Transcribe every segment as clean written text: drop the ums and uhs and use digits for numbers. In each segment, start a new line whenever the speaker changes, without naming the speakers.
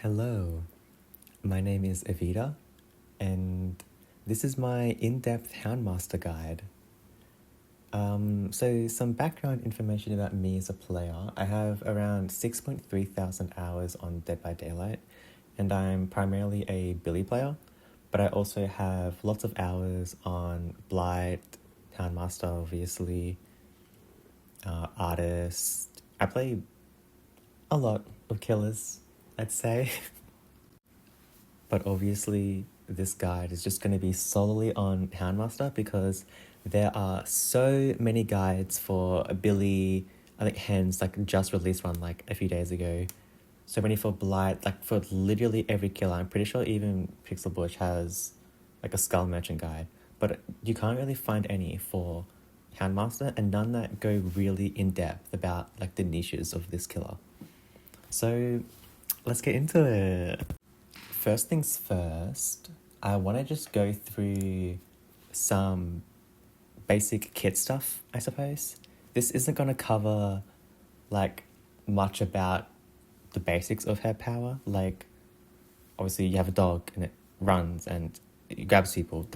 Hello, my name is Evita, and this is my in-depth Houndmaster guide. So some background information about me as a player. I have around 6.3 thousand hours on Dead by Daylight, and I'm primarily a Billy player, but I also have lots of hours on Blight, Houndmaster, obviously, Artist. I play a lot of killers, I'd say. But obviously, this guide is just going to be solely on Houndmaster because there are so many guides for Billy. I think Hens just released one a few days ago. So many for Blight, for literally every killer. I'm pretty sure even Pixel Bush has a Skull Merchant guide, but you can't really find any for Houndmaster, and none that go really in depth about the niches of this killer. So let's get into it. First things first, I want to just go through some basic kit stuff, I suppose. This isn't going to cover much about the basics of her power. Obviously you have a dog and it runs and it grabs people.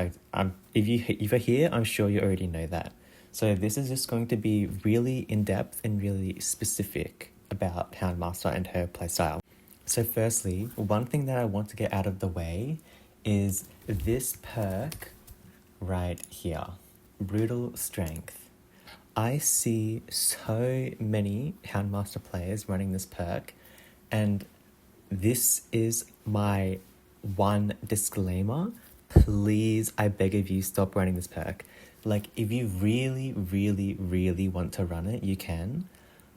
If you're here, I'm sure you already know that. So this is just going to be really in-depth and really specific about Houndmaster and her playstyle. So firstly, one thing that I want to get out of the way is this perk right here, Brutal Strength. I see so many Houndmaster players running this perk, and this is my one disclaimer. Please, I beg of you, stop running this perk. If you really, really, really want to run it, you can.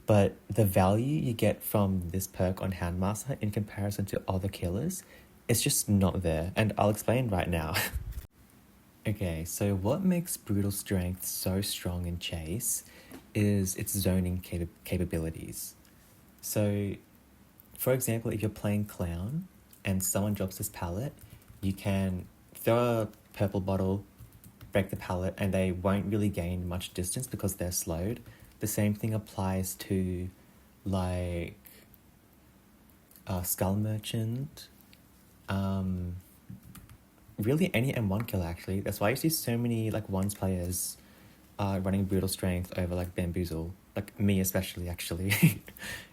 But the value you get from this perk on Houndmaster in comparison to other killers is just not there, and I'll explain right now. Okay, so what makes Brutal Strength so strong in Chase is its zoning capabilities. So, for example, if you're playing Clown and someone drops this pallet, you can throw a purple bottle, break the pallet, and they won't really gain much distance because they're slowed. The same thing applies to Skull Merchant, really any M1 killer actually. That's why you see so many ones players running Brutal Strength over Bamboozle, me especially actually,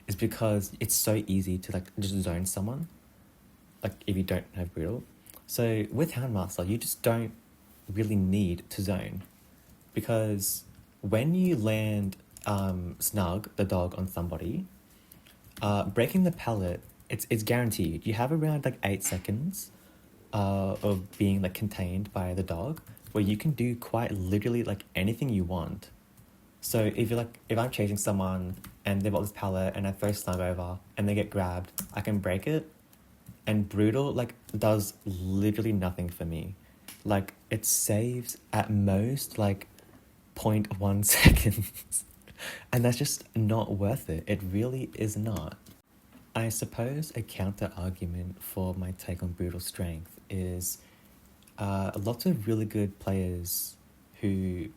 is because it's so easy to just zone someone, if you don't have Brutal. So with Houndmaster, you just don't really need to zone, because when you land Snug, the dog, on somebody, breaking the pallet, it's guaranteed. You have around 8 seconds of being contained by the dog, where you can do quite literally anything you want. So if I'm chasing someone and they've got this pallet and I throw Snug over and they get grabbed, I can break it, and Brutal does literally nothing for me. It saves at most 0.1 seconds. And that's just not worth it. It really is not. I suppose a counter argument for my take on Brutal Strength is lots of really good players who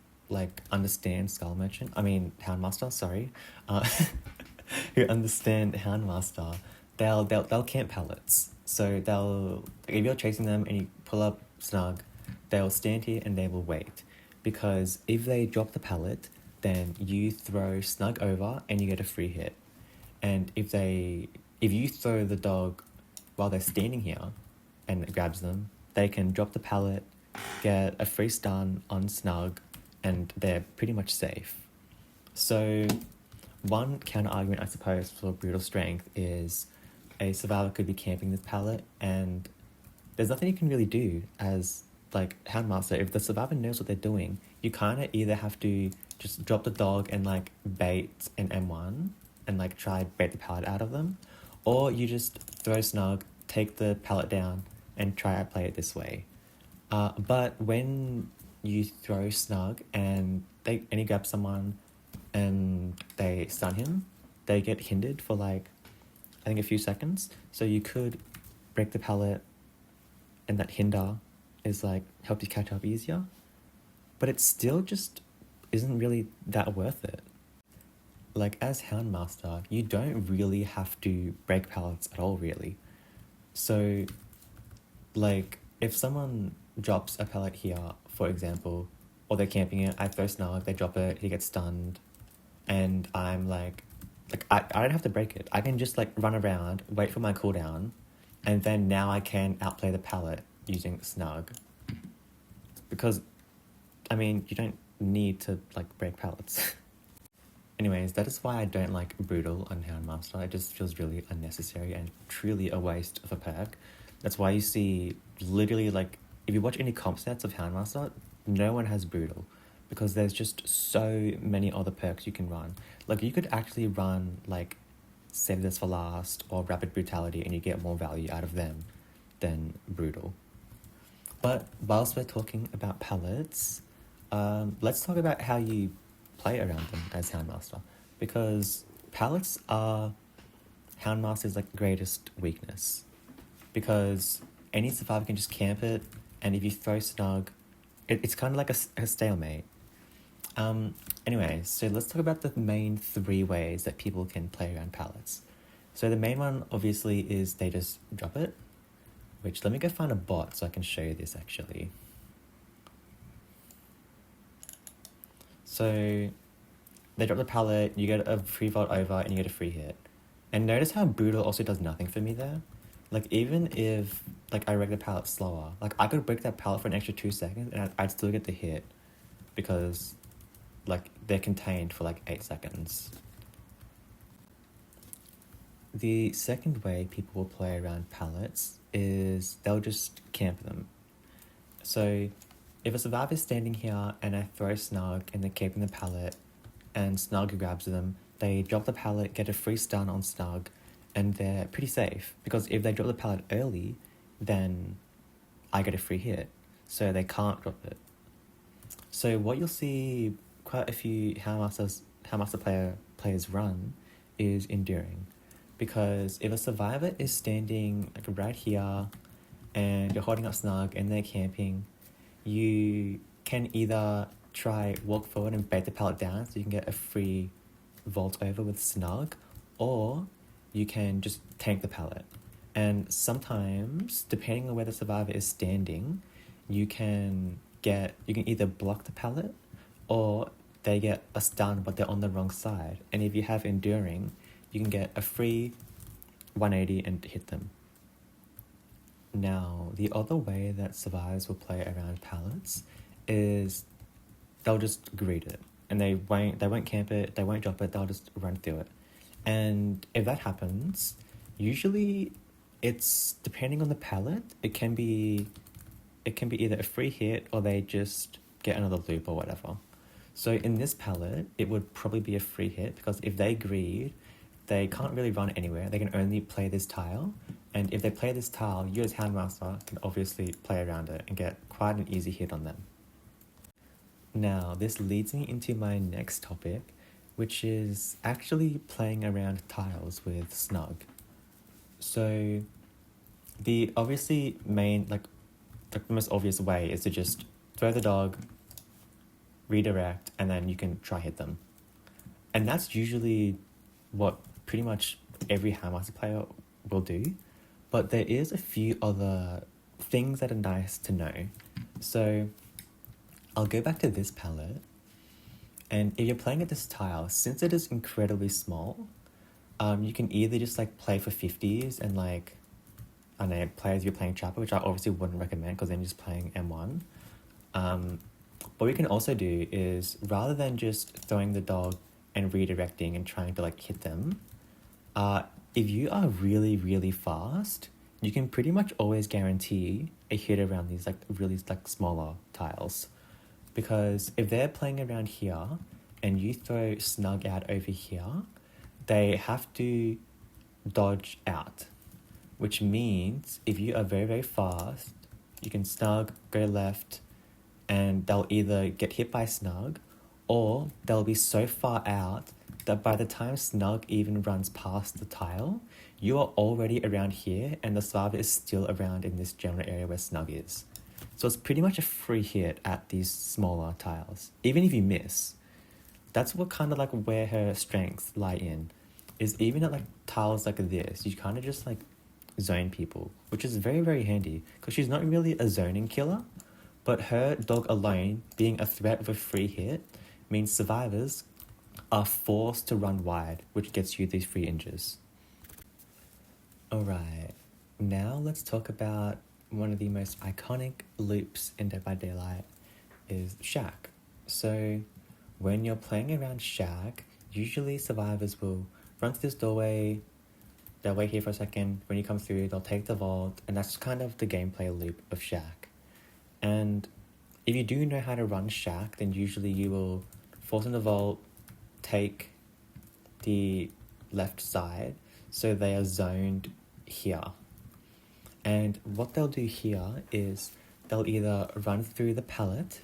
understand Skull Merchant. I mean Houndmaster, sorry. Who understand Houndmaster, they'll camp pallets. So if you're chasing them and you pull up Snug, they'll stand here and they will wait. Because if they drop the pallet, then you throw Snug over and you get a free hit. And if you throw the dog while they're standing here and it grabs them, they can drop the pallet, get a free stun on Snug, and they're pretty much safe. So one counter argument, I suppose, for Brutal Strength is a survivor could be camping this pallet, and there's nothing you can really do as Houndmaster. If the survivor knows what they're doing, you kind of either have to just drop the dog and bait an M1 and try bait the pallet out of them, or you just throw Snug, take the pallet down, and try to play it this way. But when you throw Snug and he grabs someone and they stun him, they get hindered for I think a few seconds. So you could break the pallet, and that hinder is help you catch up easier, but it still just isn't really that worth it. As Houndmaster, you don't really have to break pallets at all, really. So, like, if someone drops a pallet here, for example, or they're camping it, I throw Snark, they drop it, he gets stunned, and I'm like, I don't have to break it. I can just, like, run around, wait for my cooldown, and then now I can outplay the pallet using Snug. Because, I mean, you don't need to, like, break pallets. Anyways, that is why I don't like Brutal on Houndmaster. It just feels really unnecessary and truly a waste of a perk. That's why you see literally, like, if you watch any comp sets of Houndmaster, no one has Brutal. Because there's just so many other perks you can run. Like, you could actually run, like, Save This for Last or Rapid Brutality and you get more value out of them than Brutal. But whilst we're talking about pallets, let's talk about how you play around them as Houndmaster. Because pallets are Houndmaster's, like, greatest weakness. Because any survivor can just camp it, and if you throw Snug, it's kind of like a stalemate. Anyway, so let's talk about the main 3 ways that people can play around pallets. So the main one, obviously, is they just drop it. Which, let me go find a bot so I can show you this, actually. So, they drop the pallet, you get a free vault over, and you get a free hit. And notice how Brutal also does nothing for me there. Like, even if, like, I break the pallet slower, like, I could break that pallet for an extra 2 seconds, and I'd still get the hit. Because, like, they're contained for, like, 8 seconds. The second way people will play around pallets is they'll just camp them. So, if a survivor's standing here and I throw Snug and they're keeping the pallet and Snug grabs them, they drop the pallet, get a free stun on Snug, and they're pretty safe. Because if they drop the pallet early, then I get a free hit. So they can't drop it. So what you'll see quite a few Houndmaster players run is Enduring. Because if a survivor is standing, like, right here and you're holding up Snug and they're camping, you can either try walk forward and bait the pallet down so you can get a free vault over with Snug, or you can just tank the pallet. And sometimes, depending on where the survivor is standing, you can either block the pallet or they get a stun but they're on the wrong side. And if you have Enduring, you can get a free 180 and hit them. Now, the other way that survivors will play around pallets is they'll just greet it. And they won't camp it, they won't drop it, they'll just run through it. And if that happens, usually it's depending on the pallet, it can be either a free hit or they just get another loop or whatever. So in this pallet, it would probably be a free hit because if they greed, they can't really run anywhere. They can only play this tile. And if they play this tile, you as Houndmaster can obviously play around it and get quite an easy hit on them. Now, this leads me into my next topic, which is actually playing around tiles with Snug. So, the obviously main, like the most obvious way is to just throw the dog, redirect, and then you can try hit them. And that's usually what pretty much every Houndmaster player will do. But there is a few other things that are nice to know. So I'll go back to this palette. And if you're playing at this tile, since it is incredibly small, you can either just like play for 50s and like, I don't know, play as you're playing Trapper, which I obviously wouldn't recommend because then you're just playing M1. What we can also do is rather than just throwing the dog and redirecting and trying to like hit them, if you are really, really fast, you can pretty much always guarantee a hit around these like really like smaller tiles. Because if they're playing around here and you throw Snug out over here, they have to dodge out. Which means if you are very, very fast, you can Snug, go left, and they'll either get hit by Snug or they'll be so far out that by the time Snug even runs past the tile, you are already around here and the survivor is still around in this general area where Snug is. So it's pretty much a free hit at these smaller tiles, even if you miss. That's what kind of like where her strengths lie in, is even at like tiles like this, you kind of just like zone people, which is very, very handy because she's not really a zoning killer, but her dog alone being a threat of a free hit means survivors are forced to run wide, which gets you these free injures. Alright, now let's talk about one of the most iconic loops in Dead by Daylight is Shack. So when you're playing around Shack, usually survivors will run through this doorway, they'll wait here for a second, when you come through they'll take the vault, and that's kind of the gameplay loop of Shack. And if you do know how to run Shack, then usually you will force in the vault, take the left side, so they are zoned here. And what they'll do here is they'll either run through the pallet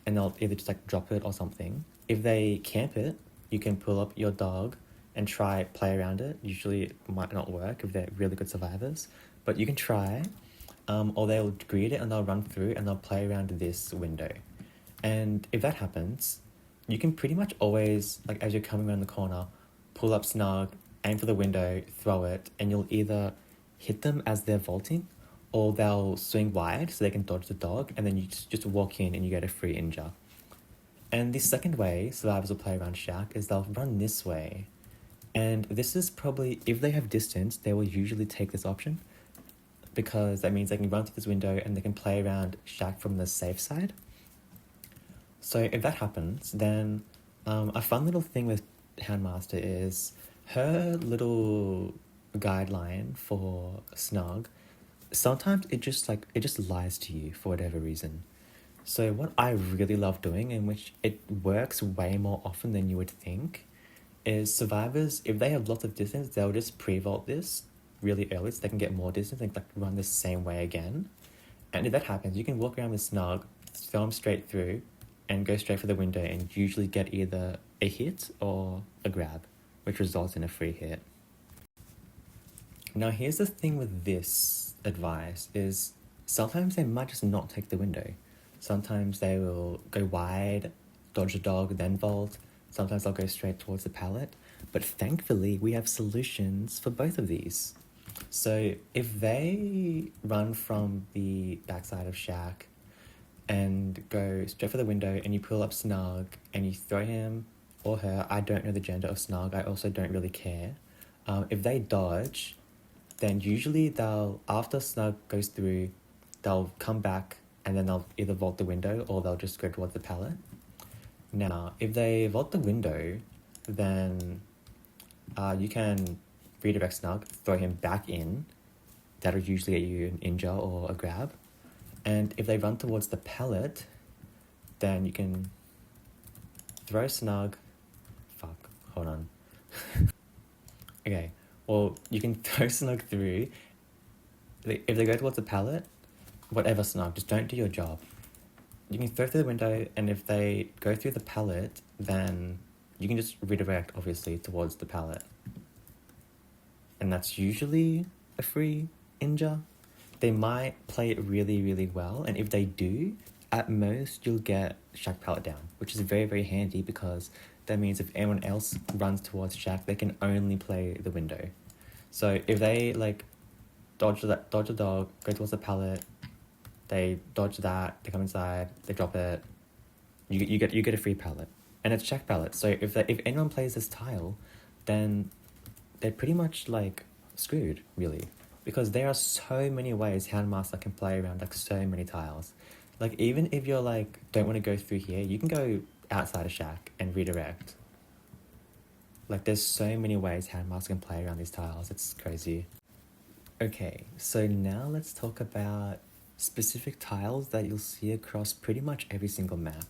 and they'll either just like drop it or something. If they camp it, you can pull up your dog and try play around it. Usually it might not work if they're really good survivors, but you can try. Or they'll greet it and they'll run through and they'll play around this window. And if that happens, you can pretty much always, like as you're coming around the corner, pull up snug, aim for the window, throw it, and you'll either hit them as they're vaulting, or they'll swing wide so they can dodge the dog, and then you just walk in and you get a free injure. And the second way survivors will play around Shack is they'll run this way. And this is probably, if they have distance, they will usually take this option, because that means they can run through this window and they can play around Shack from the safe side. So if that happens, then a fun little thing with Houndmaster is her little guideline for snug. Sometimes it just lies to you for whatever reason. So what I really love doing, in which it works way more often than you would think, is survivors, if they have lots of distance, they'll just pre-vault this really early so they can get more distance and like run the same way again. And if that happens, you can walk around with snug, throw them straight through, and go straight for the window and usually get either a hit or a grab, which results in a free hit. Now here's the thing with this advice is sometimes they might just not take the window. Sometimes they will go wide, dodge the dog, then vault. Sometimes they'll go straight towards the pallet. But thankfully, we have solutions for both of these. So if they run from the backside of Shack and go straight for the window and you pull up Snug and you throw him or her, I don't know the gender of Snug, I also don't really care. If they dodge, then usually they'll, after Snug goes through, they'll come back and then they'll either vault the window or they'll just go towards the pallet. Now, if they vault the window, then you can redirect Snug, throw him back in. That'll usually get you an injure or a grab. And if they run towards the pallet, then you can throw Snug. Fuck, hold on. Okay, well, you can throw Snug through. If they go towards the pallet, whatever Snug, just don't do your job. You can throw through the window, and if they go through the pallet, then you can just redirect, obviously, towards the pallet. And that's usually a free injure. They might play it really, really well, and if they do, at most you'll get Shack pallet down, which is very, very handy because that means if anyone else runs towards Shack, they can only play the window. So if they like dodge the dog, go towards the pallet, they dodge that, they come inside, they drop it, you get a free pallet, and it's Shack pallet. So if anyone plays this tile, then they're pretty much like screwed, really. Because there are so many ways Houndmaster can play around like so many tiles. Like even if you're like, don't want to go through here, you can go outside of Shack and redirect. Like there's so many ways Houndmaster can play around these tiles, it's crazy. Okay, so now let's talk about specific tiles that you'll see across pretty much every single map.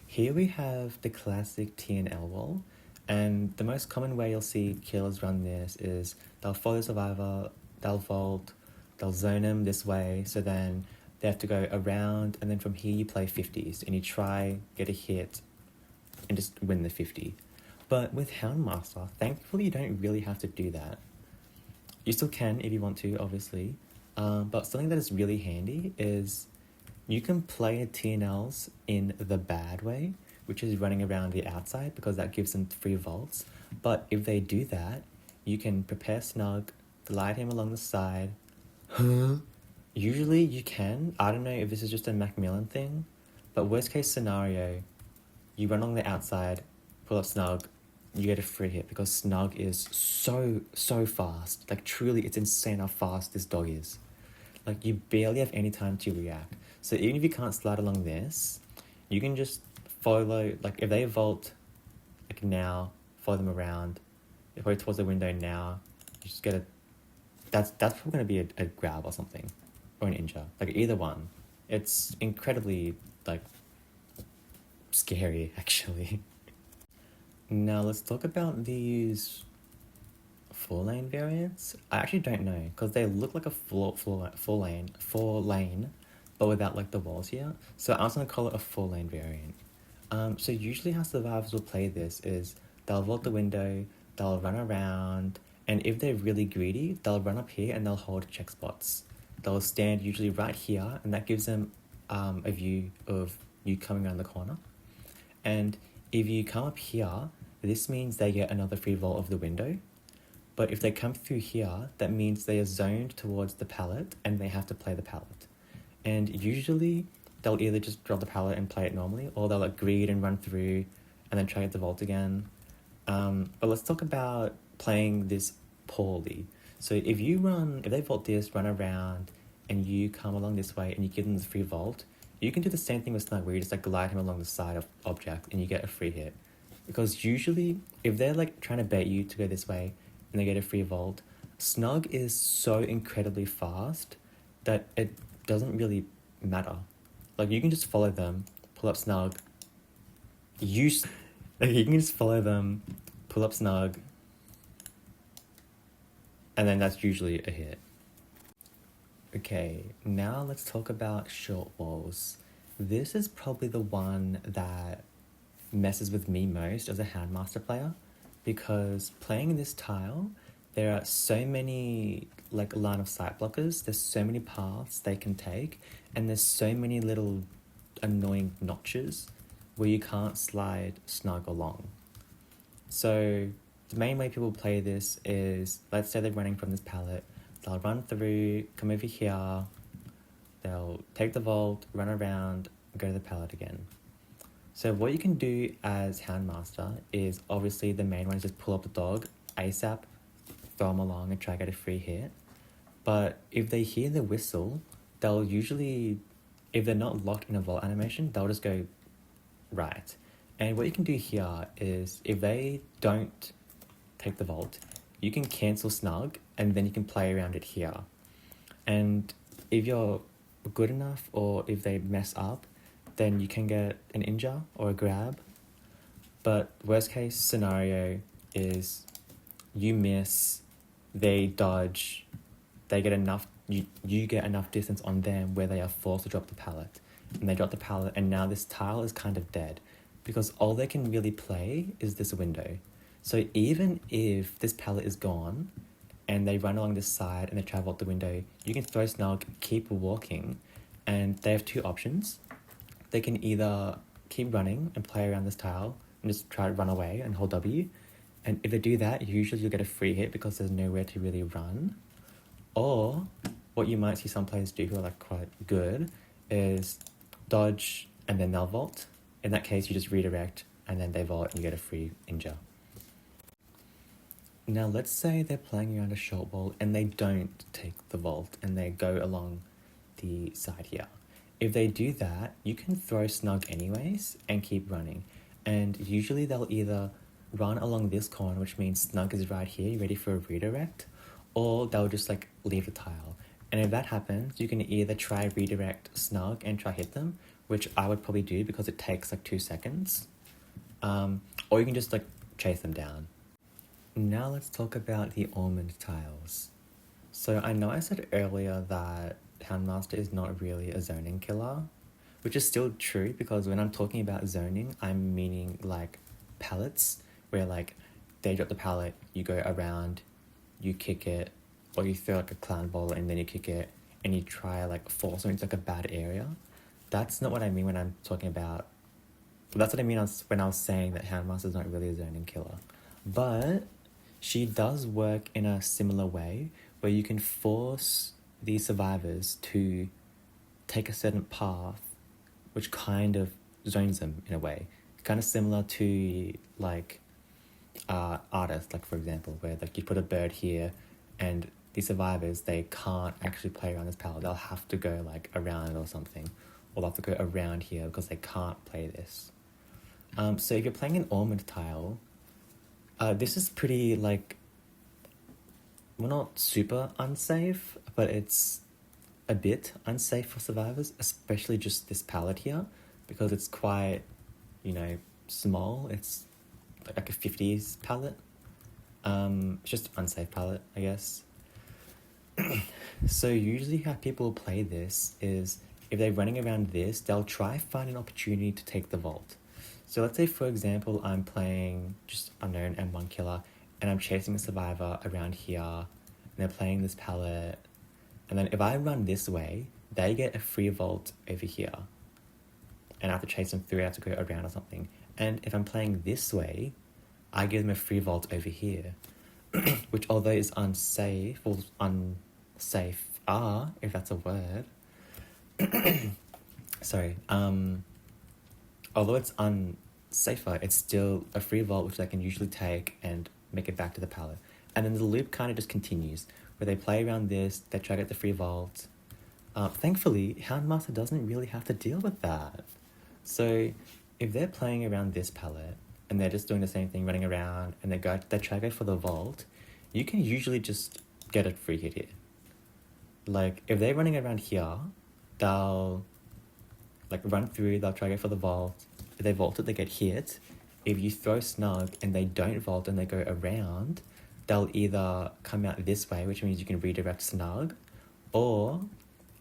Here we have the classic T&L wall, and the most common way you'll see killers run this is they'll follow the survivor, they'll vault, they'll zone them this way, so then they have to go around, and then from here you play 50s, and you try, get a hit, and just win the 50. But with Houndmaster, thankfully you don't really have to do that. You still can if you want to, obviously, but something that is really handy is you can play T&Ls in the bad way, which is running around the outside because that gives them free vaults. But if they do that, you can prepare Snug, glide him along the side. Huh? Usually you can. I don't know if this is just a Macmillan thing, but worst case scenario, you run along the outside, pull up Snug, you get a free hit because Snug is so fast. Like truly, it's insane how fast this dog is. Like you barely have any time to react. So even if you can't slide along this, you can just follow, like if they vault like now, follow them around, go towards the window now, you just get a, that's probably going to be a grab or something, or an injure, like either one. It's incredibly like scary actually. Now let's talk about these 4-lane variants. I actually don't know because they look like a four lane, but without like the walls here. So I'm just gonna call it a 4-lane variant. So usually how survivors will play this is they'll vault the window, they'll run around, and if they're really greedy, they'll run up here and they'll hold check spots. They'll stand usually right here, and that gives them a view of you coming around the corner. And if you come up here, this means they get another free vault of the window. But if they come through here, that means they are zoned towards the pallet and they have to play the pallet. And usually they'll either just drop the pallet and play it normally, or they'll like greed and run through and then try to get the vault again. But let's talk about playing this poorly. So if they vault this, run around, and you come along this way and you give them the free vault, you can do the same thing with Snug where you just like glide him along the side of object and you get a free hit. Because usually if they're like trying to bait you to go this way and they get a free vault, Snug is so incredibly fast that it doesn't really matter. Like you can just follow them, pull up Snug, you can just follow them, pull up Snug, and then that's usually a hit. Okay, now let's talk about short walls. This is probably the one that messes with me most as a Houndmaster player, because playing this tile, there are so many like line of sight blockers, there's so many paths they can take, and there's so many little annoying notches where you can't slide Snug along. So the main way people play this is, let's say they're running from this pallet, they'll run through, come over here, they'll take the vault, run around, go to the pallet again. So what you can do as Houndmaster is, obviously the main one is just pull up the dog ASAP, throw them along and try to get a free hit. But if they hear the whistle, they'll usually, if they're not locked in a vault animation, they'll just go right. And what you can do here is, if they don't take the vault, you can cancel Snug and then you can play around it here. And if you're good enough, or if they mess up, then you can get an injure or a grab. But worst case scenario is you miss, they dodge, they get enough, you get enough distance on them where they are forced to drop the pallet. And they drop the pallet, and now this tile is kind of dead because all they can really play is this window. So even if this pallet is gone and they run along this side and they travel out the window, you can throw Snug, keep walking, and they have two options. They can either keep running and play around this tile and just try to run away and hold W. And if they do that, usually you'll get a free hit because there's nowhere to really run. Or what you might see some players do who are like quite good is dodge and then they'll vault. In that case, you just redirect and then they vault and you get a free injure. Now let's say they're playing around a short wall and they don't take the vault and they go along the side here. If they do that, you can throw Snug anyways and keep running. And usually they'll either run along this corner, which means Snug is right here, ready for a redirect, or they'll just like leave the tile. And if that happens, you can either try redirect Snug and try hit them, which I would probably do because it takes like 2 seconds. Or you can just like chase them down. Now let's talk about the ormond tiles. So I know I said earlier that Houndmaster is not really a zoning killer, which is still true because when I'm talking about zoning, I'm meaning like pallets, where like they drop the pallet, you go around, you kick it, or you throw like a clown ball and then you kick it and you try like force them into like a bad area. That's not what I mean when I'm talking about, that's what I mean when I was saying that Houndmaster is not really a zoning killer. But she does work in a similar way where you can force these survivors to take a certain path, which kind of zones them in a way. Kind of similar to like artists, like for example, where like you put a bird here, and the survivors, they can't actually play around this palette. They'll have to go like around or something, or they'll have to go around here because they can't play this. So if you're playing an ormond tile, this is pretty like, well, not super unsafe, but it's a bit unsafe for survivors, especially just this palette here, because it's quite, you know, small. It's like a 50s palette. It's just an unsafe palette, I guess. So usually how people play this is, if they're running around this, they'll try find an opportunity to take the vault. So let's say, for example, I'm playing just unknown M1 killer, and I'm chasing a survivor around here, and they're playing this palette, and then if I run this way, they get a free vault over here, and I have to chase them through, I have to go around or something. And if I'm playing this way, I give them a free vault over here, which although is unsafe, or unsafe, if that's a word, sorry, although it's unsafer, it's still a free vault which they can usually take and make it back to the palette. And then the loop kind of just continues, where they play around this, they try to get the free vault. Thankfully, Houndmaster doesn't really have to deal with that. So if they're playing around this palette, and they're just doing the same thing, running around, and they try to go for the vault, you can usually just get a free hit here. Like, if they're running around here, they'll like run through, they'll try to go for the vault. If they vault it, they get hit. If you throw snug and they don't vault and they go around, they'll either come out this way, which means you can redirect snug, or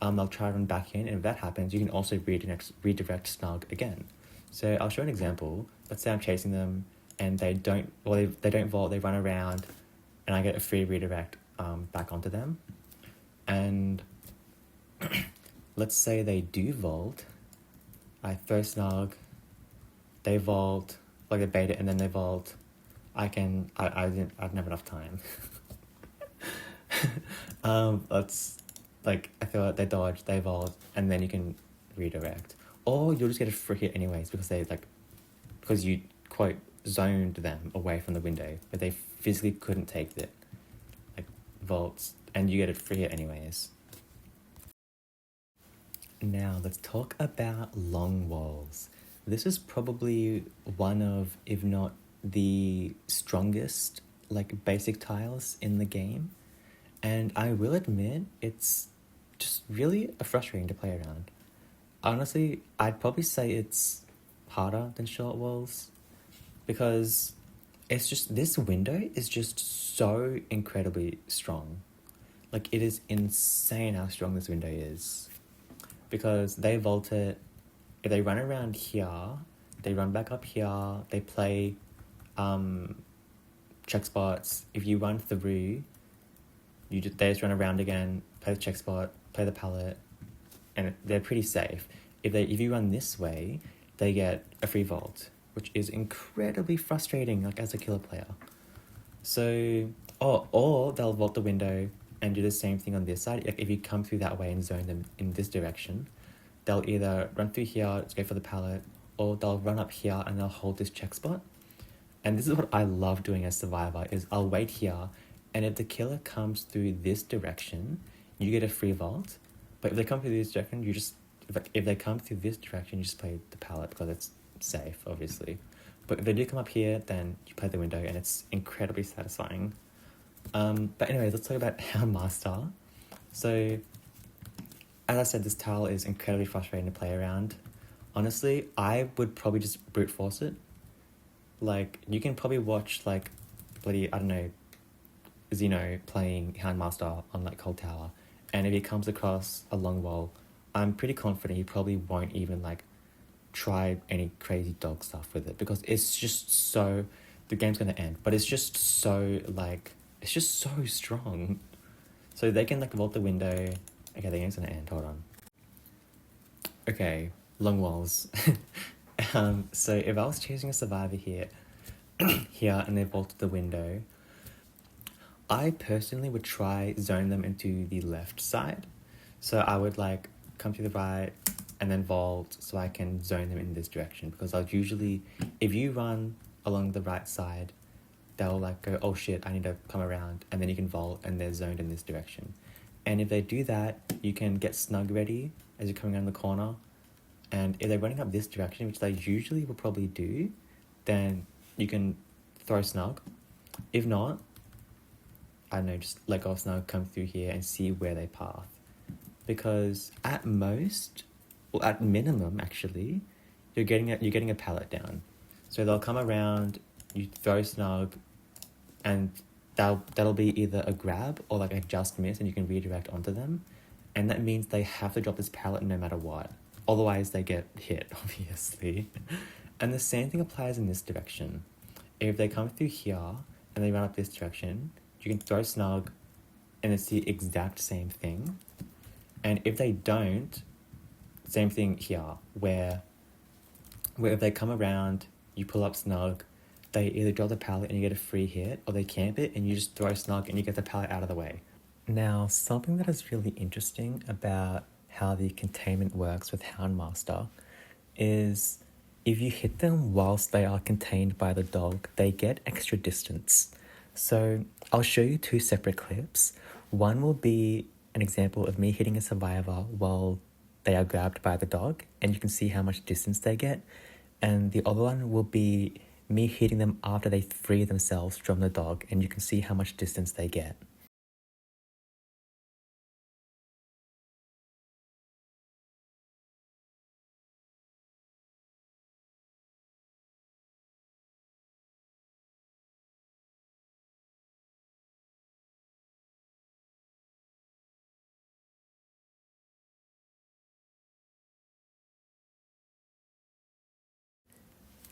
they'll try to run back in, and if that happens, you can also redirect snug again. So I'll show an example. Let's say I'm chasing them, and they don't vault, they run around, and I get a free redirect back onto them. And let's say they do vault. I throw snug, they vault, like they bait it, and then they vault. I didn't have enough time. Let's, like, I throw it, they dodge, they vault, and then you can redirect. Or you'll just get a free hit anyways, because you, quote, zoned them away from the window, but they physically couldn't take it, like, vaults, and you get a free hit anyways. Now, let's talk about long walls. This is probably one of, if not the strongest, like, basic tiles in the game. And I will admit, it's just really frustrating to play around. Honestly, I'd probably say it's harder than short walls, because it's just, this window is just so incredibly strong. Like, it is insane how strong this window is. Because they vault it, if they run around here, they run back up here, they play check spots. If you run through, they just run around again, play the check spot, play the pallet, and they're pretty safe. If you run this way, they get a free vault, which is incredibly frustrating, like, as a killer player. So, or they'll vault the window and do the same thing on this side. Like, if you come through that way and zone them in this direction, they'll either run through here to go for the pallet, or they'll run up here and they'll hold this check spot. And this is what I love doing as Survivor, is I'll wait here, and if the killer comes through this direction, you get a free vault. But if they come through this direction, if they come through this direction, you just play the pallet, because it's safe, obviously. But if they do come up here, then you play the window, and it's incredibly satisfying. But anyways, let's talk about Houndmaster. So, as I said, this tile is incredibly frustrating to play around. Honestly, I would probably just brute force it. Like, you can probably watch, like, bloody, I don't know, Xeno playing Houndmaster on, like, Cold Tower, and if he comes across a long wall, I'm pretty confident he probably won't even, like, try any crazy dog stuff with it, because it's just so, the game's gonna end, but it's just so, like, it's just so strong. So they can, like, vault the window. Okay, the game's gonna end, hold on. Okay, long walls. So if I was chasing a survivor here, and they vaulted the window, I personally would try zone them into the left side. So I would like come to the right and then vault so I can zone them in this direction, because I'll usually, if you run along the right side, they'll like go, oh shit, I need to come around, and then you can vault and they're zoned in this direction. And if they do that, you can get snug ready as you're coming around the corner. And if they're running up this direction, which they usually will probably do, then you can throw snug. If not, I don't know, just let go of snug, come through here and see where they path. Because at most, or at minimum actually, you're getting a pallet down. So they'll come around, you throw snug, and that'll be either a grab or like a just miss, and you can redirect onto them. And that means they have to drop this pallet no matter what. Otherwise they get hit, obviously. And the same thing applies in this direction. If they come through here and they run up this direction, you can throw snug and it's the exact same thing. And if they don't, same thing here, where if they come around, you pull up snug, they either drop the pallet and you get a free hit, or they camp it and you just throw snug and you get the pallet out of the way. Now, something that is really interesting about how the containment works with Houndmaster is if you hit them whilst they are contained by the dog, they get extra distance. So I'll show you two separate clips. One will be an example of me hitting a survivor while they are grabbed by the dog, and you can see how much distance they get. And the other one will be me hitting them after they free themselves from the dog, and you can see how much distance they get.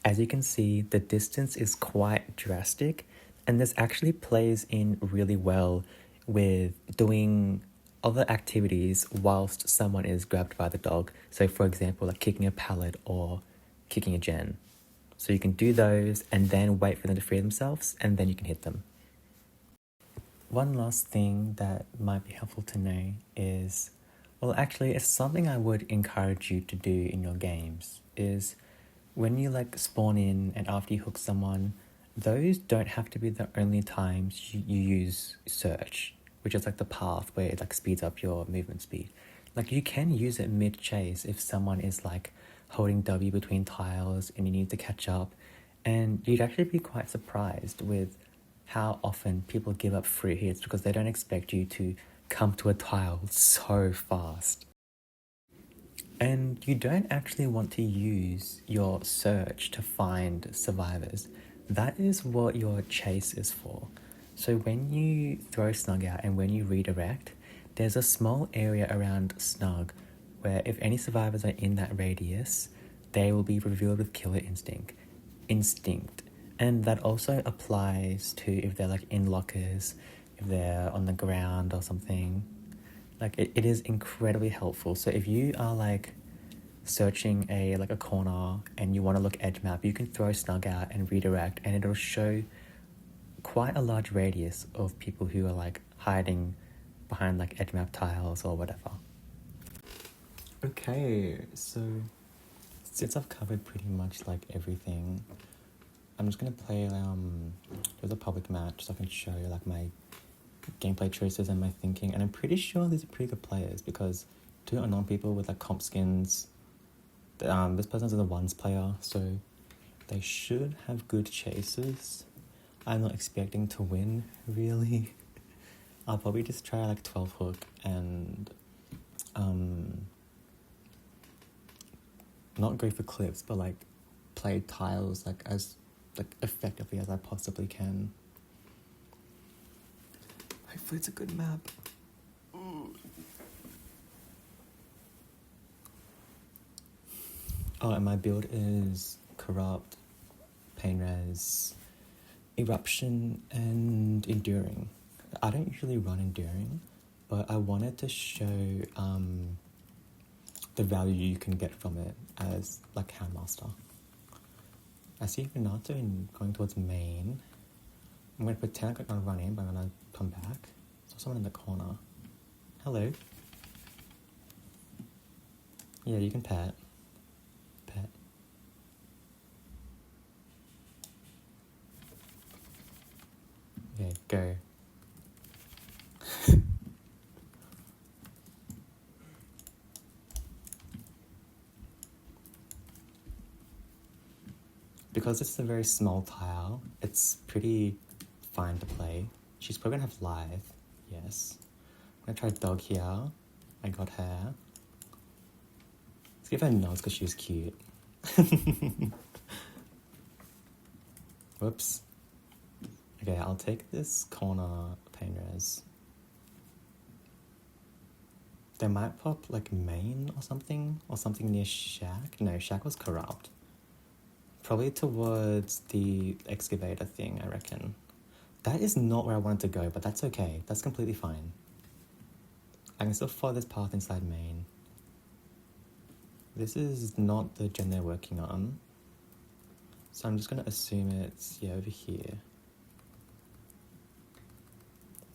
As you can see, the distance is quite drastic, and this actually plays in really well with doing other activities whilst someone is grabbed by the dog. So for example, like kicking a pallet or kicking a gen. So you can do those and then wait for them to free themselves, and then you can hit them. One last thing that might be helpful to know is, well, actually, it's something I would encourage you to do in your games, is when you like spawn in and after you hook someone, those don't have to be the only times you use search, which is like the path where it like speeds up your movement speed. Like you can use it mid-chase if someone is like holding W between tiles and you need to catch up, and you'd actually be quite surprised with how often people give up free hits because they don't expect you to come to a tile so fast. And you don't actually want to use your search to find survivors. That is what your chase is for. So when you throw snug out and when you redirect, there's a small area around snug where if any survivors are in that radius, they will be revealed with killer instinct. And that also applies to if they're like in lockers, if they're on the ground or something. Like it is incredibly helpful. So if you are like searching a corner and you want to look edge map, you can throw snug out and redirect, and it'll show quite a large radius of people who are like hiding behind like edge map tiles or whatever. Okay, so since I've covered pretty much like everything, I'm just gonna play there's a public match so I can show you like my gameplay choices and my thinking, and I'm pretty sure these are pretty good players because two unknown people with like comp skins. This person's a ones player, so they should have good chases. I'm not expecting to win, really. I'll probably just try like 12 hook and not go for clips, but like play tiles like as like effectively as I possibly can. Hopefully it's a good map. Oh, and my build is Corrupt, Pain Res, Eruption, and Enduring. I don't usually run Enduring, but I wanted to show the value you can get from it as like Houndmaster. I see Renato going towards main. I'm going to pretend like I'm going to run in, but I'm going to come back. Saw someone in the corner. Hello. Yeah, you can pet. Pet. Okay, go. Because it's a very small tile, it's pretty fine to play. She's probably gonna have live. Yes. I'm gonna try dog here. I got her. Let's give her nods because she's cute. Whoops. Okay, I'll take this corner pain res. They might pop like main or something near shack. No, shack was corrupt. Probably towards the excavator thing, I reckon. That is not where I wanted to go, but that's okay. That's completely fine. I can still follow this path inside main. This is not the gen they're working on. So I'm just going to assume it's, yeah, over here.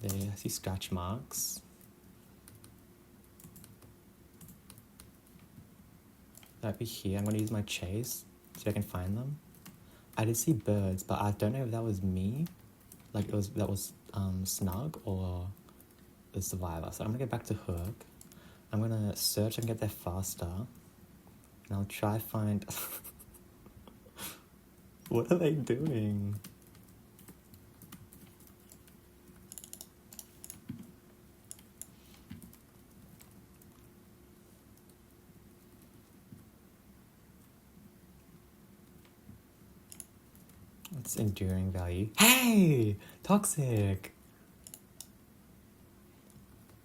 There, I see scratch marks. That'd be here. I'm going to use my chase so I can find them. I did see birds, but I don't know if that was me. Like that was Snug or the survivor. So I'm gonna get back to Hook. I'm gonna search and get there faster. And I'll try find what are they doing? It's enduring value. Hey! Toxic!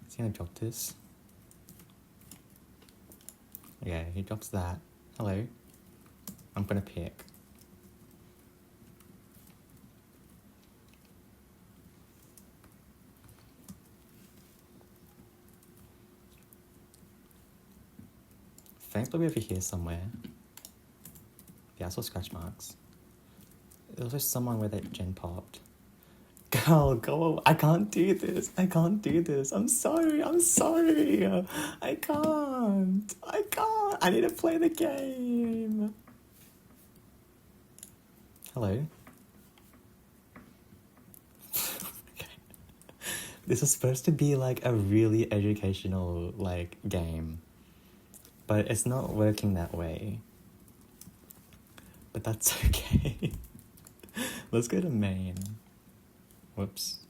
Is he gonna drop this? Okay, he drops that. Hello. I'm gonna pick. Fang's probably over here somewhere. Yeah, I saw scratch marks. There was just someone where that gen popped. Girl, go away. I can't do this. I can't do this. I'm sorry. I'm sorry. I can't. I can't. I need to play the game. Hello. Okay. This was supposed to be like a really educational like game. But it's not working that way. But that's okay. Let's go to main. Whoops.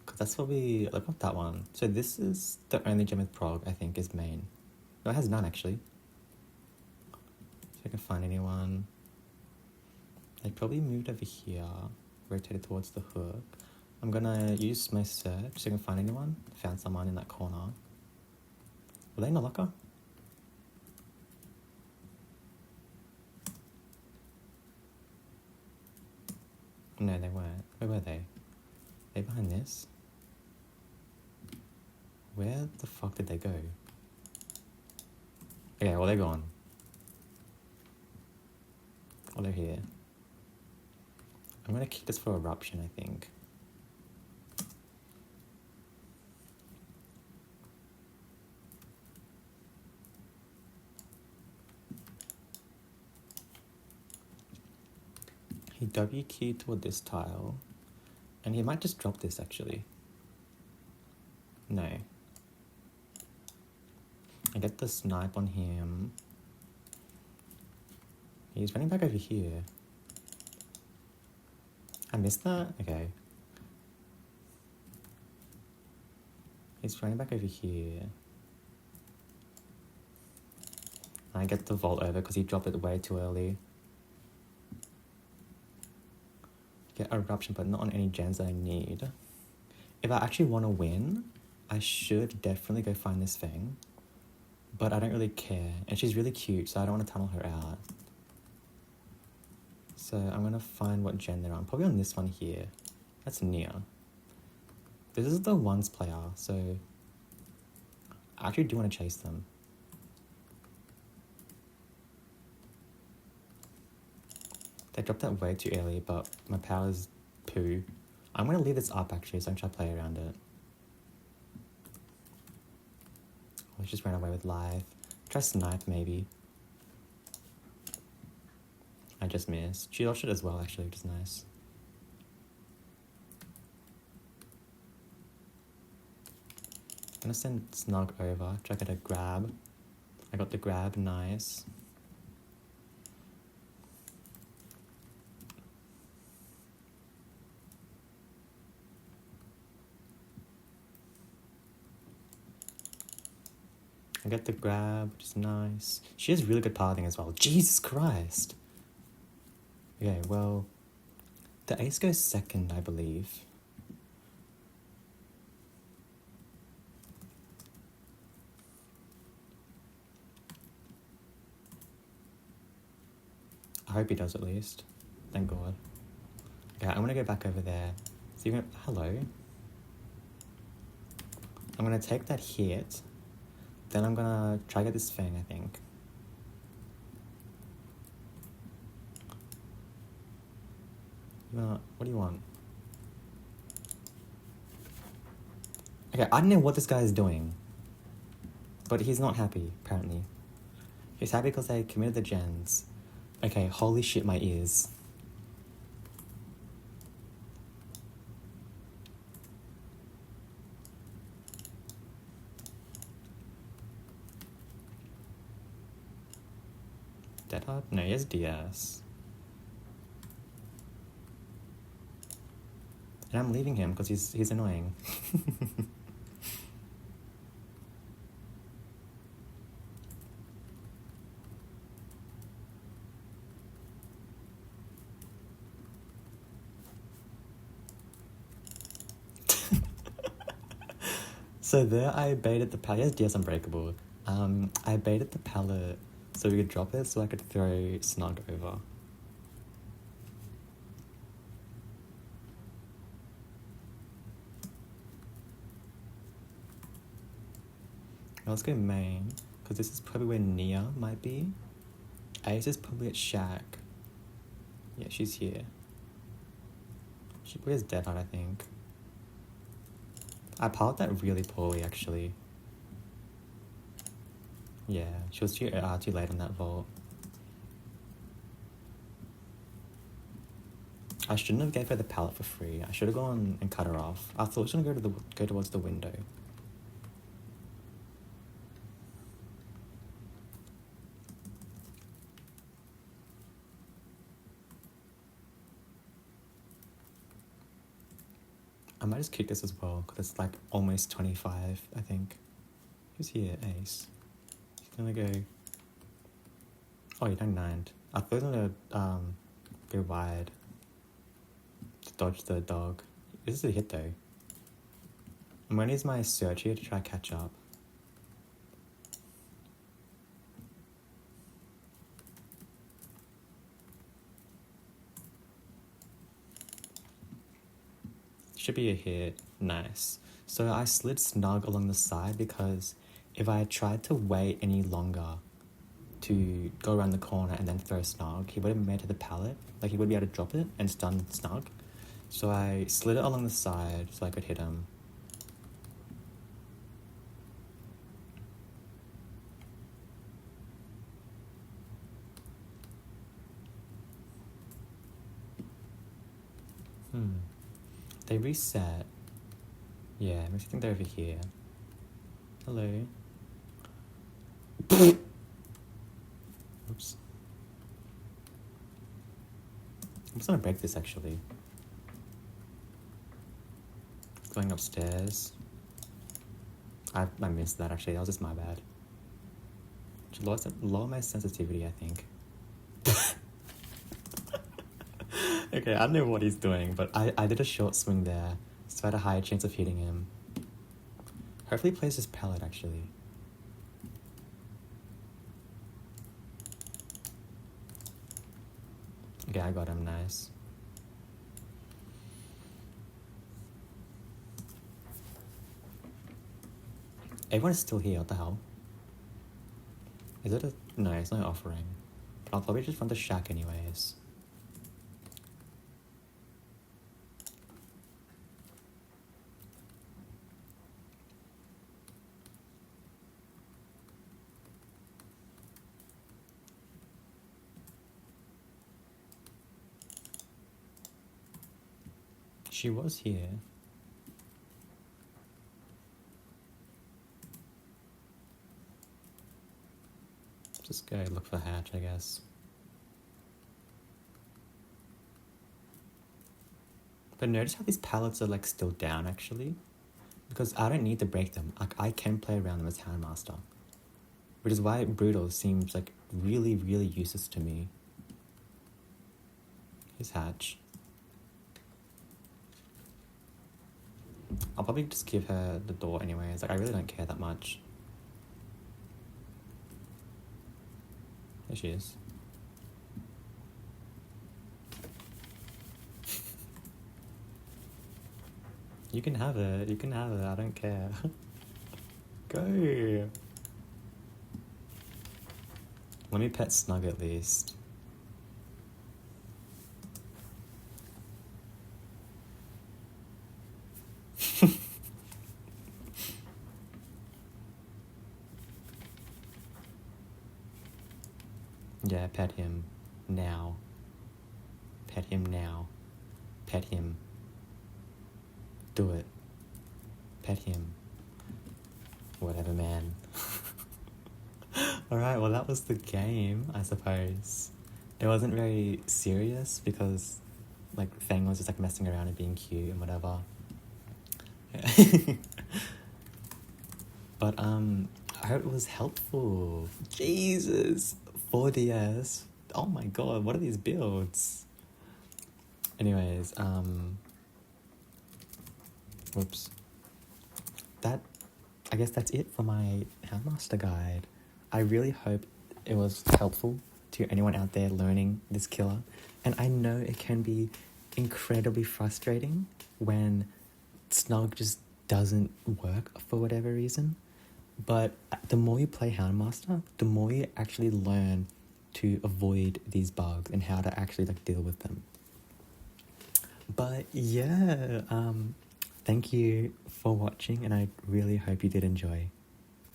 Cause that's what we like. Not that one. So this is the only gem with prog I think is main. No, it has none actually. If I can find anyone. They probably moved over here, rotated towards the Hook. I'm gonna use my search so I can find anyone. Found someone in that corner. Were they in the locker? No, they weren't. Where were they? They behind this? Where the fuck did they go? Okay, well they're gone. Well, they're here. I'm gonna keep this for eruption, I think. He W keyed toward this tile. And he might just drop this actually. No. I get the snipe on him. He's running back over here. I missed that? Okay. He's running back over here. I get the vault over because he dropped it way too early. Get eruption, but not on any gens that I need. If I actually want to win, I should definitely go find this thing. But I don't really care. And she's really cute, so I don't want to tunnel her out. So I'm going to find what gen they're on. Probably on this one here. That's near. This is the ones player, so I actually do want to chase them. They dropped that way too early, but my power's poo. I'm gonna leave this up actually, so I'm trying to play around it. Let's just run away with life. Try snipe maybe. I just missed. She dodged it as well actually, which is nice. I'm gonna send Snug over, try to get a grab. I got the grab, nice. I get the grab, which is nice. She has really good pathing as well. Jesus Christ! Okay, well, the ace goes second, I believe. I hope he does at least. Thank God. Okay, I'm gonna go back over there. So you're gonna, hello? I'm gonna take that hit. Then I'm gonna try to get this fang, I think. What do you want? Okay, I don't know what this guy is doing. But he's not happy, apparently. He's happy because I committed the gens. Okay, holy shit, my ears. Dead Hard? No, he has DS. And I'm leaving him because he's annoying. So there I baited the pallet. He has DS Unbreakable. I baited the pallet so we could drop it so I could throw Snug over. Now let's go main, because this is probably where Nia might be. Ace is probably at Shack. Yeah, she's here. She probably has Dead Hard, I think. I piled that really poorly, actually. Yeah, she was too late on that vault. I shouldn't have gave her the pallet for free. I should have gone and cut her off. I thought she was gonna go towards the window. I might just kick this as well, because it's like almost 25, I think. Who's here? Ace. He's gonna go... Oh, you don't mind. I thought he was gonna go wide to dodge the dog. This is a hit though. I'm gonna use my search here to try to catch up. Should be a hit. Nice. So I slid Snug along the side because if I had tried to wait any longer to go around the corner and then throw Snug, he would have made it to the pallet. Like, he would be able to drop it and stun Snug. So I slid it along the side so I could hit him. They reset. Yeah, makes me think they're over here. Hello. Oops. I'm just gonna break this actually. Going upstairs. I missed that actually, that was just my bad. Should lower my sensitivity, I think. Okay, I don't know what he's doing, but I did a short swing there, so I had a higher chance of hitting him. Hopefully he plays his pallet, actually. Okay, I got him, nice. Everyone's still here, what the hell? Is it a... No, it's not offering. I'll probably just run the shack anyways. She was here. Just go look for Hatch, I guess. But notice how these pallets are like still down actually? Because I don't need to break them. Like I can play around them as Houndmaster. Which is why Brutal seems like really, really useless to me. Here's Hatch. I'll probably just give her the door anyways. Like I really don't care that much. There she is. You can have it. You can have it. I don't care. Go. Let me pet Snug at least. Yeah, pet him. Now. Pet him now. Pet him. Do it. Pet him. Whatever, man. Alright, well that was the game, I suppose. It wasn't very serious because like Fang was just like messing around and being cute and whatever. But I hope it was helpful. Jesus! 4DS. Oh my god, what are these builds? Anyways, whoops. I guess that's it for my Houndmaster guide. I really hope it was helpful to anyone out there learning this killer. And I know it can be incredibly frustrating when Snug just doesn't work for whatever reason. But the more you play Houndmaster, the more you actually learn to avoid these bugs and how to actually like deal with them. But yeah, thank you for watching and I really hope you did enjoy.